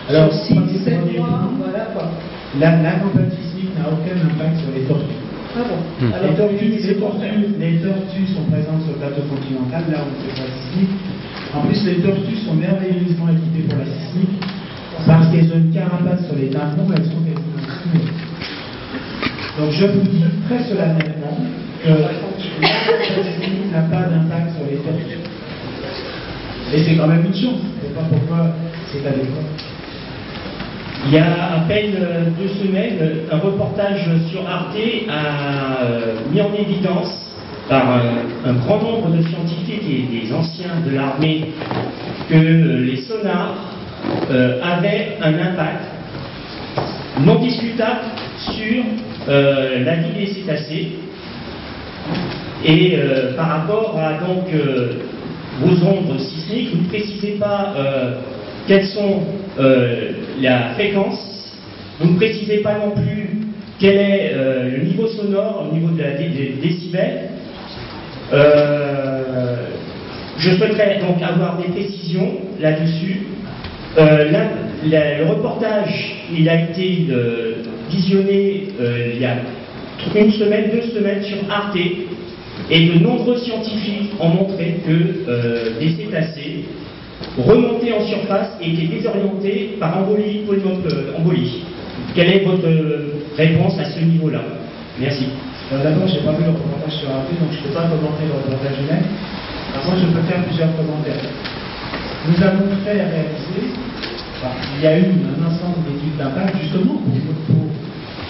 Alors, sur 6-7 mois, voilà quoi. La campagne sismique n'a aucun impact sur les tortues. Ah bon. Alors, les tortues sont présentes sur le plateau continental, là où on fait pas sismique. En plus, les tortues sont merveilleusement équipées pour la sismique, parce qu'elles ont une carapace sur les tympans, elles sont quasiment sous. Donc je vous dis très solennellement que la campagne sismique n'a pas d'impact sur les tortues. Et c'est quand même une chance, je ne sais pas pourquoi c'est adéquat. Il y a à peine 2 semaines, un reportage sur Arte a mis en évidence par un grand nombre de scientifiques et des anciens de l'armée que les sonars avaient un impact non discutable sur la vie des cétacés et par rapport à donc vos ondes sismiques, vous ne précisez pas quelles sont la fréquence, vous ne précisez pas non plus quel est le niveau sonore au niveau des décibels. Je souhaiterais donc avoir des précisions là-dessus. Le reportage, il a été visionné il y a 1 semaine, 2 semaines sur Arte, et de nombreux scientifiques ont montré que des cétacés remontés en surface étaient désorientés par embolie, embolie. Quelle est votre réponse à ce niveau-là? Merci. D'abord, je n'ai pas vu le reportage sur Arte, donc je ne peux pas commenter le reportage lui-même. Par contre, je peux faire plusieurs commentaires. Nous avons fait réaliser, il y a eu un ensemble d'études d'impact justement pour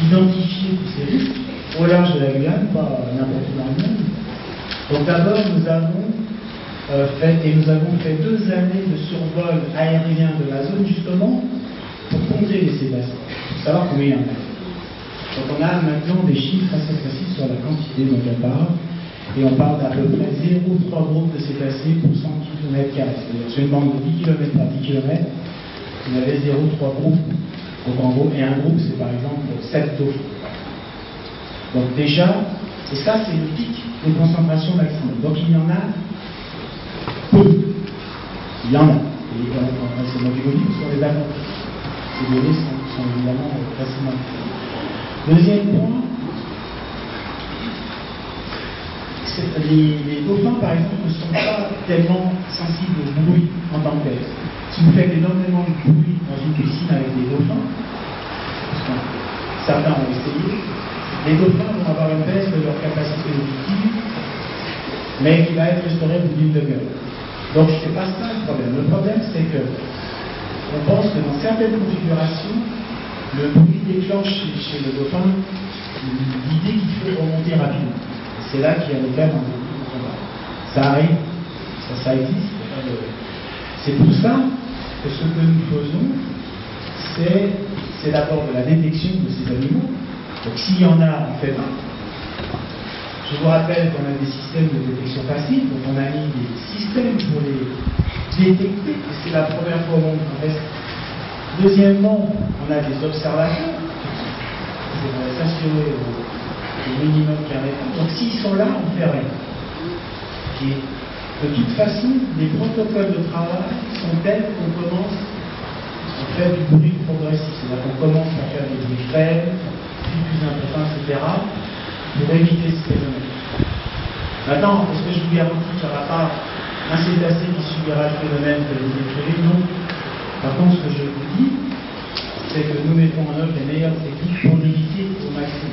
identifier tous ces risques au large de la Guyane, pas n'importe où dans le monde. Donc d'abord, nous avons fait 2 années de survol aérien de la zone justement pour compter les cétacés, pour savoir combien il y en a. Donc on a maintenant des chiffres assez précis sur la quantité dont on parle, et on parle d'à peu près 0,3 groupes de cétacés pour 100 km². C'est-à-dire sur une bande de 10 km par 10 km, vous avez 0,3 groupes. Donc en gros, et un groupe c'est par exemple 7 dauphins. Donc déjà, et ça c'est le pic de concentration maximum. Donc il y en a peu. Il y en a. Et c'est moi qui vous dis, sur les attentes. Ces données sont évidemment facilement. Deuxième point, les dauphins, par exemple, ne sont pas tellement sensibles au bruit en tant que tel. Si vous faites énormément de bruit dans une piscine avec des dauphins, parce que certains ont essayé, les dauphins vont avoir une baisse de leur capacité auditive, mais qui va être restaurée au bout d'une demi-heure. Donc c'est pas ça le problème. Le problème, c'est que on pense que dans certaines configurations, le bruit déclenche chez le dauphin l'idée qu'il faut remonter rapidement. C'est là qu'il y a le problème en combat. Ça arrive, ça existe. C'est pour ça que ce que nous faisons, c'est d'abord de la détection de ces animaux. Donc s'il y en a, on fait pas. Je vous rappelle qu'on a des systèmes de détection passive, donc on a mis des systèmes pour les détecter, et c'est la première fois au monde qu'on fait ça. Deuxièmement, on a des observateurs pour s'assurer au minimum qu'il y en ait pas. Donc s'ils sont là, on ne fait rien. Et de toute façon, les protocoles de travail sont tels qu'on commence à faire du bruit progressif. C'est-à-dire qu'on commence à faire des bruits faibles, puis plus importants, etc., pour éviter ce phénomène. Maintenant, est-ce que je vous garantis qu'il n'y aura pas un cétacé qui subira le phénomène que vous décrivez? Non. Par contre, ce que je vous dis, c'est que nous mettons en œuvre les meilleures techniques pour l'éviter au maximum.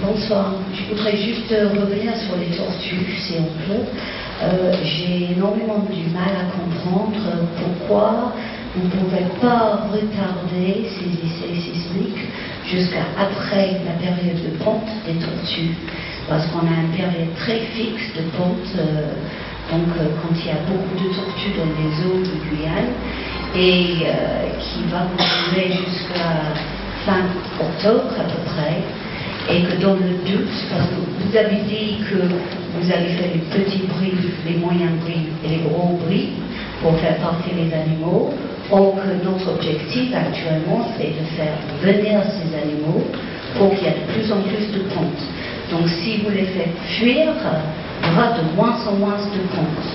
Bonsoir. Je voudrais juste revenir sur les tortues, si on peut. J'ai énormément du mal à comprendre pourquoi vous ne pouvez pas retarder ces essais sismiques jusqu'à après la période de ponte des tortues. Parce qu'on a une période très fixe de ponte, donc quand il y a beaucoup de tortues dans les eaux de Guyane, et qui va continuer jusqu'à fin octobre à peu près. Et que dans le doute, parce que vous avez dit que vous avez fait les petits bris, les moyens bris et les gros bris pour faire partir les animaux, or que notre objectif actuellement c'est de faire venir ces animaux pour qu'il y ait de plus en plus de pontes. Donc si vous les faites fuir, il y aura de moins en moins de pontes.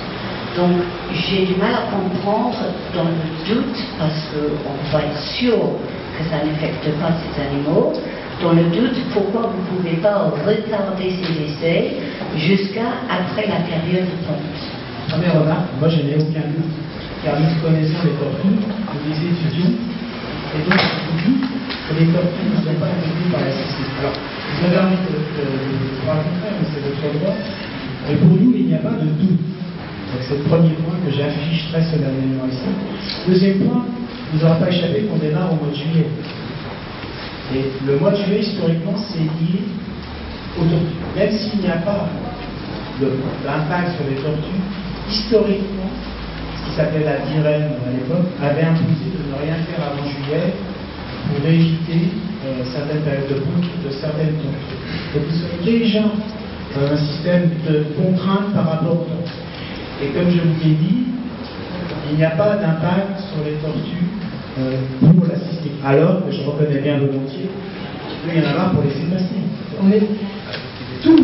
Donc j'ai du mal à comprendre dans le doute, parce qu'on va être sûr que ça n'affecte pas ces animaux, dans le doute pourquoi vous ne pouvez pas retarder ces essais jusqu'à après la période de ponte. Première remarque, moi je n'ai aucun doute, car nous connaissons les tortues, nous les étudions, et donc je vous dis que les tortues ne sont pas étudiées par la société. Alors, vous avez envie de croire le contraire, mais c'est votre droit, mais pour nous il n'y a pas de doute. Donc c'est le premier point que j'affiche très solennellement ici. Deuxième point, il ne vous aura pas échappé qu'on démarre au mois de juillet. Et le mois de juillet, historiquement, c'est lié aux tortues. Même s'il n'y a pas d'impact sur les tortues, historiquement, ce qui s'appelait la DIREM à l'époque, avait imposé de ne rien faire avant juillet pour éviter certaines périodes de ponte de certaines tortues. Donc nous sommes déjà dans un système de contrainte par rapport aux tortues. Et comme je vous l'ai dit, il n'y a pas d'impact sur les tortues pour la système. Alors que je reconnais bien volontiers qu'il y en a marre pour laisser passer. Tout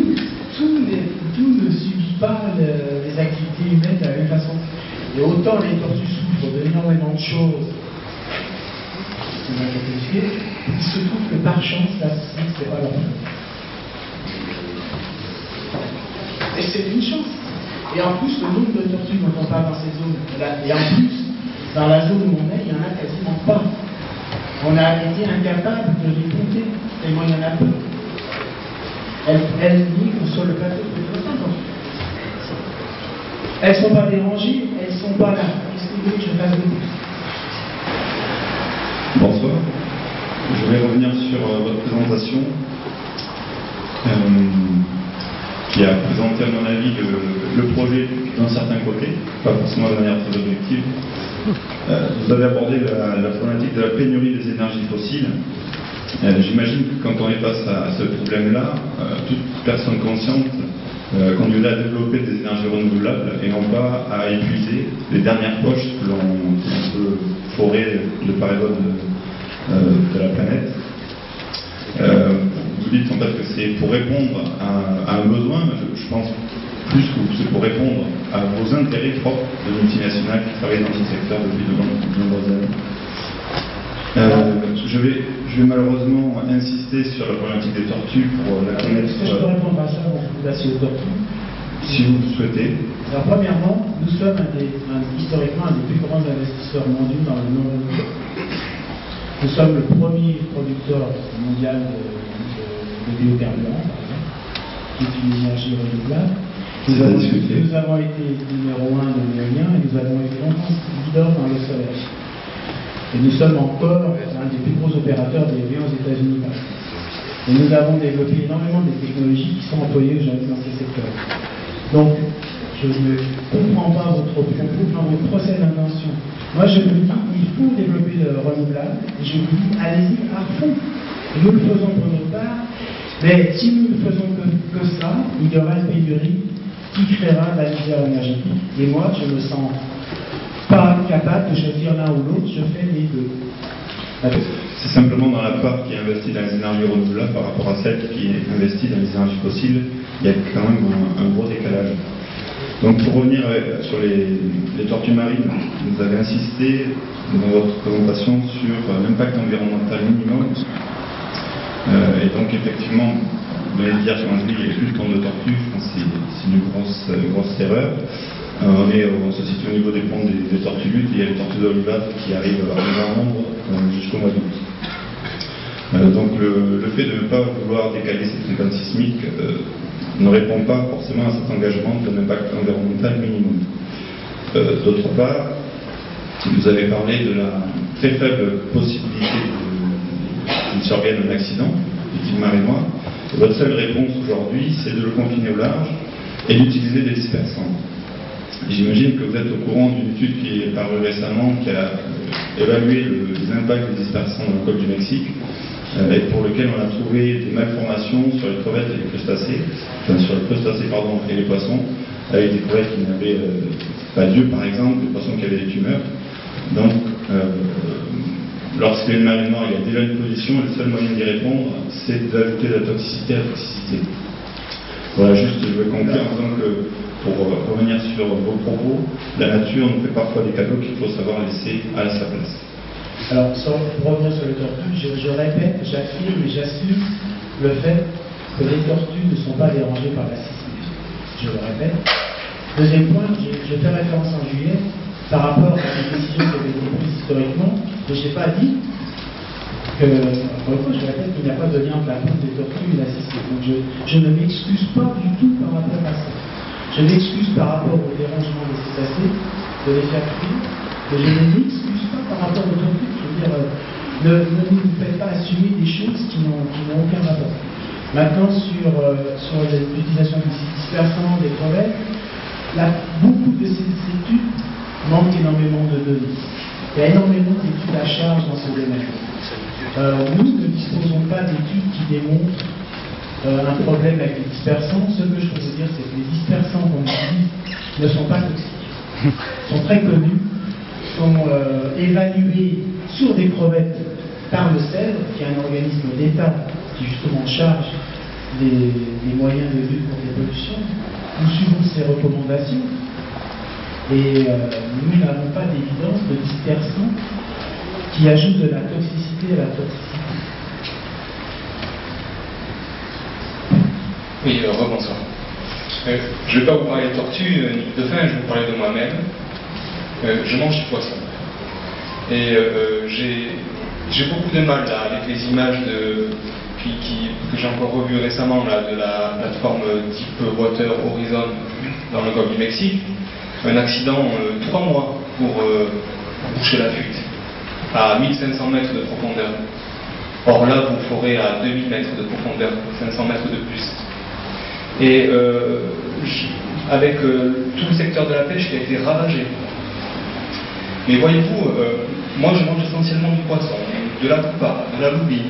ne subit pas les activités humaines de la même façon. Et autant les tortues souffrent d'énormément de choses, il se trouve que par chance, la système, c'est pas leur faute. Et c'est une chance. Et en plus, le nombre de tortues dont on parle dans ces zones, et en plus, dans la zone où on est, il n'y en a quasiment pas. On a été incapable de les compter, tellement il y en a peu. Elles migrent sur le plateau de Pétrossin. Elles ne sont pas dérangées, elles ne sont pas là. Qu'est-ce que vous voulez que je fasse de plus? Bonsoir. Je vais revenir sur votre présentation qui a présenté à mon avis le projet d'un certain côté, pas forcément de manière très objective. Vous avez abordé la problématique de la pénurie des énergies fossiles. J'imagine que quand on est face à ce problème-là, toute personne consciente conduirait à développer des énergies renouvelables et non pas à épuiser les dernières poches que l'on peut forer de part et d'autre de la planète. Vous dites en fait que c'est pour répondre à un besoin, je pense plus que c'est pour répondre à vos intérêts propres de multinationales qui travaillent dans ce secteur depuis de nombreuses années. Je vais malheureusement insister sur la problématique des tortues pour la connaître. Est-ce que je peux répondre à ça avant que vous passiez aux tortues? Si vous le souhaitez. Alors premièrement, nous sommes historiquement un des plus grands investisseurs mondiaux dans le non-renouvelable. Nous sommes le premier producteur mondial de biocarburants, par exemple, qui est une énergie renouvelable. Nous avons été numéro 1 dans l'éolien et nous avons été longtemps leader dans le solaire. Et nous sommes encore un des plus gros opérateurs d'éolien aux États-Unis. Et nous avons développé énormément de technologies qui sont employées aujourd'hui dans ces secteurs. Donc, je ne comprends pas votre propos dans votre procès d'invention. Moi, je vous dis, il faut développer le renouvelable, et je vous dis, allez-y à fond. Et nous le faisons pour notre part, mais si nous ne faisons que ça, il y aura une pénurie qui créera la misère énergétique. Et moi, je me sens pas capable de choisir l'un ou l'autre, je fais les deux. C'est simplement dans la part qui est investie dans les énergies renouvelables par rapport à celle qui est investie dans les énergies fossiles, il y a quand même un gros décalage. Donc pour revenir sur les tortues marines, vous avez insisté dans votre présentation sur l'impact environnemental minimum. Et donc effectivement, vous allez dire qu'il y a plus de tonnes de tortues, je pense que c'est une grosse erreur. On se situe au niveau des ponts des tortues luttes, et il y a les tortues d'olivâtre qui arrivent en grand nombre jusqu'au mois d'août. Donc le fait de ne pas vouloir décaler cette fréquence sismique ne répond pas forcément à cet engagement d'un impact environnemental minimum. D'autre part, vous avez parlé de la très faible possibilité qu'il survienne un accident de type marée-noire. Votre seule réponse aujourd'hui, c'est de le confiner au large et d'utiliser des dispersants. J'imagine que vous êtes au courant d'une étude qui est parue récemment, qui a évalué les impacts des dispersants dans le golfe du Mexique, et pour lequel on a trouvé des malformations sur les crevettes et les crustacés, sur les crustacés et les poissons, avec des crevettes qui n'avaient pas d'yeux par exemple, des poissons qui avaient des tumeurs. Donc, lorsqu'il y a une marée noire, il y a déjà une position, et le seul moyen d'y répondre, c'est d'ajouter de la toxicité à la toxicité. Voilà, juste, je vais conclure en disant que pour revenir sur vos propos, la nature nous fait parfois des cadeaux qu'il faut savoir laisser à sa place. Alors, pour revenir sur les tortues, je répète, j'affirme et j'assume le fait que les tortues ne sont pas dérangées par la sismique. Je le répète. Deuxième point, je fais référence en juillet par rapport à des décisions qui avaient été prises historiquement, mais je n'ai pas dit que, encore une fois, je répète qu'il n'y a pas de lien entre la pose des tortues et la sismique. Donc je ne m'excuse pas du tout par rapport à ça. Je m'excuse par rapport au dérangement des cétacés, de les faire cuire, mais je ne m'excuse pas par rapport aux tortues. Je veux dire, ne nous faites pas assumer des choses qui n'ont aucun rapport. Maintenant, sur l'utilisation du dispersant, des crevettes, beaucoup de ces études manquent énormément de données. Il y a énormément d'études à charge dans ce domaine. Nous ne disposons pas d'études qui démontrent un problème avec les dispersants. Ce que je peux vous dire, c'est que les dispersants qu'on utilise ne sont pas toxiques. Ils sont très connus, sont évalués sur des crevettes par le CEDRE, qui est un organisme d'État qui justement charge des moyens de lutte contre les pollutions. Nous suivons ces recommandations et nous n'avons pas d'évidence de dispersants qui ajoutent de la toxicité à la toxicité. Oui, rebonsoir. Je ne vais pas vous parler de tortues ni de dauphins, je vais vous parler de moi-même. Je mange du poisson. Et j'ai beaucoup de mal là, avec les images que j'ai encore revues récemment là, de la plateforme Deepwater Horizon dans le golfe du Mexique. Un accident 3 mois pour boucher la fuite à 1500 mètres de profondeur. Or là, vous ferez à 2000 mètres de profondeur, 500 mètres de plus. Et avec tout le secteur de la pêche qui a été ravagé. Mais voyez-vous, moi je mange essentiellement du poisson, de la coupa, de la loubie.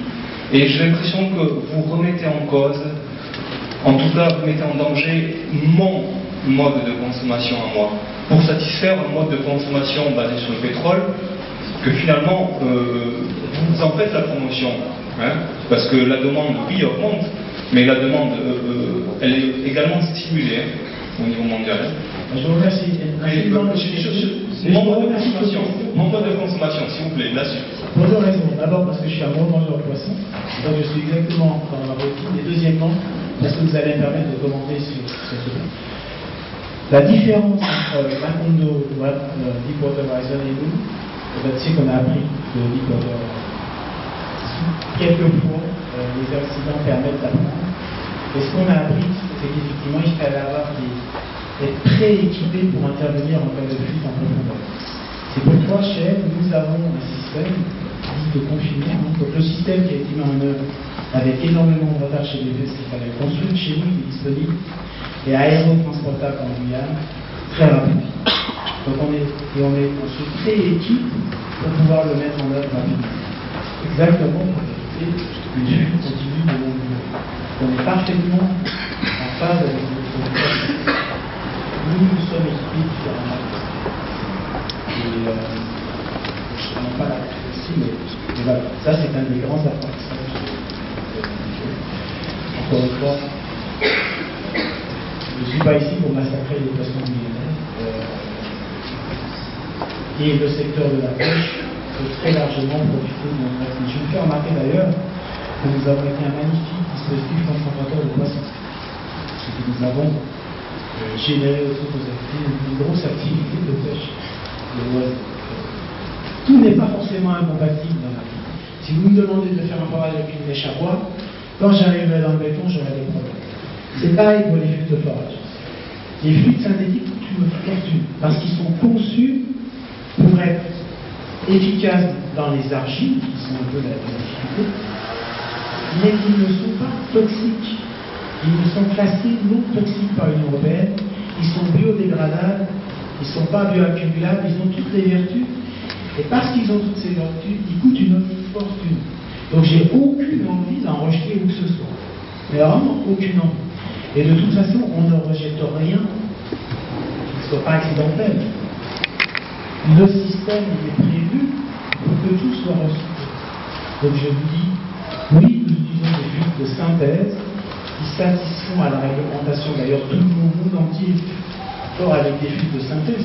Et j'ai l'impression que vous remettez en cause, en tout cas vous mettez en danger mon mode de consommation à moi, pour satisfaire un mode de consommation basé sur le pétrole, que finalement vous en faites la promotion. Hein, parce que la demande, oui, augmente, mais la demande, elle est également stimulée au niveau mondial. Je vous remercie. Mon mode de consommation, s'il vous plaît, là-dessus. Pour deux raisons. D'abord parce que je suis un gros mangeur de poisson, donc je suis exactement dans ma routine. Et deuxièmement, parce que vous allez me permettre de commenter sur ce point. La différence entre Macondo, Deepwater Horizon et nous, c'est qu'on a appris de Deepwater Horizon. Quelquefois, les accidents permettent d'apprendre. Et ce qu'on a appris, c'est qu'effectivement, il fallait être pré-équipé pour intervenir en cas de fuite en profondeur. C'est pourquoi chez nous avons un système dit de confinement. Donc le système qui a été mis en œuvre avec énormément de retard chez les qu'il fallait construire, chez nous il est disponible et aérotransportable en Guyane très rapidement. Donc on se pré-équipe pour pouvoir le mettre en œuvre rapidement. Exactement pour éviter une fuite continue de long terme. On est parfaitement en phase avec notre situation. Nous sommes équipés différemment. Et non pas la aussi, mais voilà. Ça c'est un des grands apprentissages. Encore une fois, je ne suis pas ici pour massacrer les poissons millénaires. Et le secteur de la pêche peut très largement profiter de notre activité. Je vous fais remarquer d'ailleurs que nous avons été un magnifique dispositif concentrateur de poissons. Ce que nous avons généré autour de nos activités, une grosse activité de pêche, de loisirs. Tout n'est pas forcément incompatible dans la vie. Si vous me demandez de faire un forage avec une mèche à bois, quand j'arriverai dans le béton, j'aurai des problèmes. C'est pareil pour les fluides de forage. Les fluides synthétiques coûtent une fortune parce qu'ils sont conçus pour être efficaces dans les argiles, qui sont un peu la difficulté, mais qui ne sont pas toxiques. Ils sont classés non toxiques par l'Union européenne, ils sont biodégradables, ils ne sont pas bioaccumulables, ils ont toutes les vertus, et parce qu'ils ont toutes ces vertus, ils coûtent une fortune. Donc j'ai aucune envie d'en rejeter où que ce soit. Mais vraiment aucune envie. Et de toute façon, on ne rejette rien qui ne soit pas accidentel. Le système est prévu pour que tout soit recyclé. Donc je vous dis, oui, nous utilisons des fluides de synthèse qui satisfont à la réglementation. D'ailleurs, tout le monde entier avec des fils de synthèse,